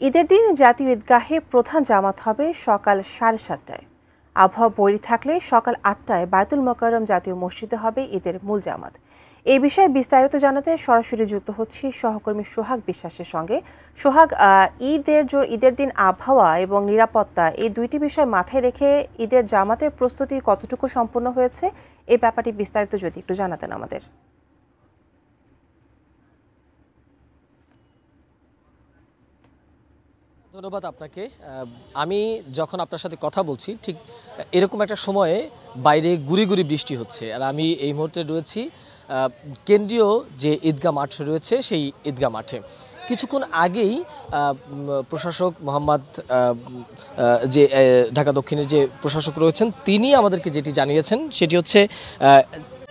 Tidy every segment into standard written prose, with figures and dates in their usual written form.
ঈদের দিন জাতীয় ঈদগাহে প্রধান জামাত হবে সকাল 7:30টায়। আবহাওয়া বৈরী থাকলে সকাল 8টায় বায়তুল মোকাররম জাতীয় মসজিদে হবে ঈদের মূল জামাত। এই বিষয়ে বিস্তারিত জানাতে সরাসরি যুক্ত হচ্ছি সহকর্মী সোহাগ বিশ্বাসের সঙ্গে। সোহাগ, ঈদের দিন আবহাওয়া এবং নিরাপত্তা এই দুইটি বিষয় মাথায় রেখে ঈদের জামাতের প্রস্তুতি কতটুকু সম্পন্ন হয়েছে, এই ব্যাপারটি বিস্তারিত যদি একটু জানাতেন আমাদের। ধন্যবাদ আপনাকে। আমি যখন আপনার সাথে কথা বলছি ঠিক এরকম একটা সময়ে বাইরে গুড়ি গুড়ি বৃষ্টি হচ্ছে, আর আমি এই মুহূর্তে রয়েছি কেন্দ্রীয় যে ঈদগাহ মাঠ রয়েছে সেই ঈদগাহ মাঠে। কিছুক্ষণ আগেই প্রশাসক মোহাম্মদ যে ঢাকা দক্ষিণের যে প্রশাসক রয়েছেন তিনি আমাদেরকে যেটি জানিয়েছেন সেটি হচ্ছে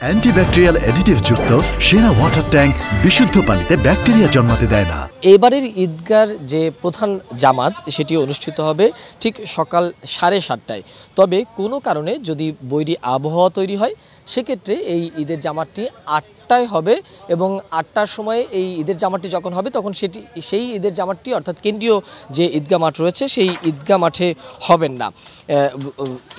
অ্যান্টিব্যাকটেরিয়াল অ্যাডিটিভ যুক্ত সেরা ওয়াটার ট্যাঙ্ক বিশুদ্ধ পানিতে ব্যাকটেরিয়া জন্মাতে দেয় না। এবারের ঈদগার যে প্রধান জামাত সেটি অনুষ্ঠিত হবে ঠিক সকাল 7:30টায়। তবে কোনো কারণে যদি বৈরী আবহাওয়া তৈরি হয় সেক্ষেত্রে এই ঈদের জামাতটি 8টায় হবে, এবং 8টার সময় এই ঈদের জামাতটি যখন হবে তখন সেই ঈদের জামাতটি অর্থাৎ কেন্দ্রীয় যে ঈদগাহ মাঠ রয়েছে সেই ঈদগাহ মাঠে হবেন না।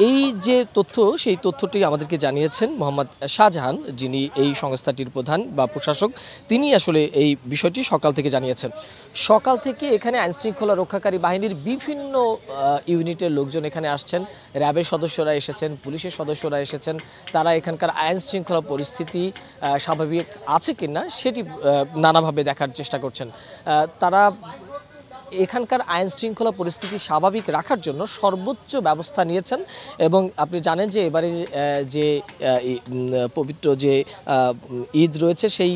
এই যে তথ্য সেই তথ্যটি আমাদেরকে জানিয়েছেন মোহাম্মদ শাহজাহান, যিনি এই সংস্থাটির প্রধান বা প্রশাসক। তিনি আসলে এই বিষয়টি সকাল থেকে জানিয়েছেন। সকাল থেকে এখানে আইনশৃঙ্খলা রক্ষাকারী বাহিনীর বিভিন্ন ইউনিটের লোকজন এখানে আসছেন, র্যাবের সদস্যরা এসেছেন, পুলিশের সদস্যরা এসেছেন। তারা এখানকার আইনশৃঙ্খলা পরিস্থিতি স্বাভাবিক আছে কিনা সেটি নানাভাবে দেখার চেষ্টা করছেন। তারা এখানকার আইনশৃঙ্খলা পরিস্থিতি স্বাভাবিক রাখার জন্য সর্বোচ্চ ব্যবস্থা নিয়েছেন। এবং আপনি জানেন যে এবারের যে পবিত্র যে ঈদ রয়েছে সেই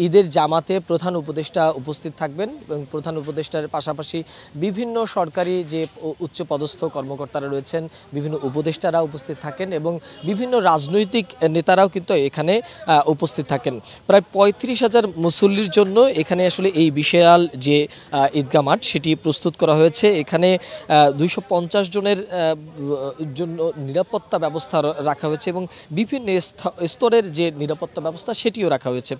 ঈদের জামাতে প্রধান উপদেষ্টা উপস্থিত থাকবেন, এবং প্রধান উপদেষ্টার পাশাপাশি বিভিন্ন সরকারি যে উচ্চ পদস্থ কর্মকর্তারা রয়েছেন, বিভিন্ন উপদেষ্টারা উপস্থিত থাকেন, এবং বিভিন্ন রাজনৈতিক নেতারাও কিন্তু এখানে উপস্থিত থাকেন। প্রায় 35,000 মুসল্লির জন্য এখানে আসলে এই বিশাল যে ঈদগাহ মাঠ সেটি প্রস্তুত করা হয়েছে। এখানে 250 জনের জন্য নিরাপত্তা ব্যবস্থা রাখা হয়েছে, এবং বিভিন্ন স্তরের যে নিরাপত্তা ব্যবস্থা সেটিও রাখা হয়েছে।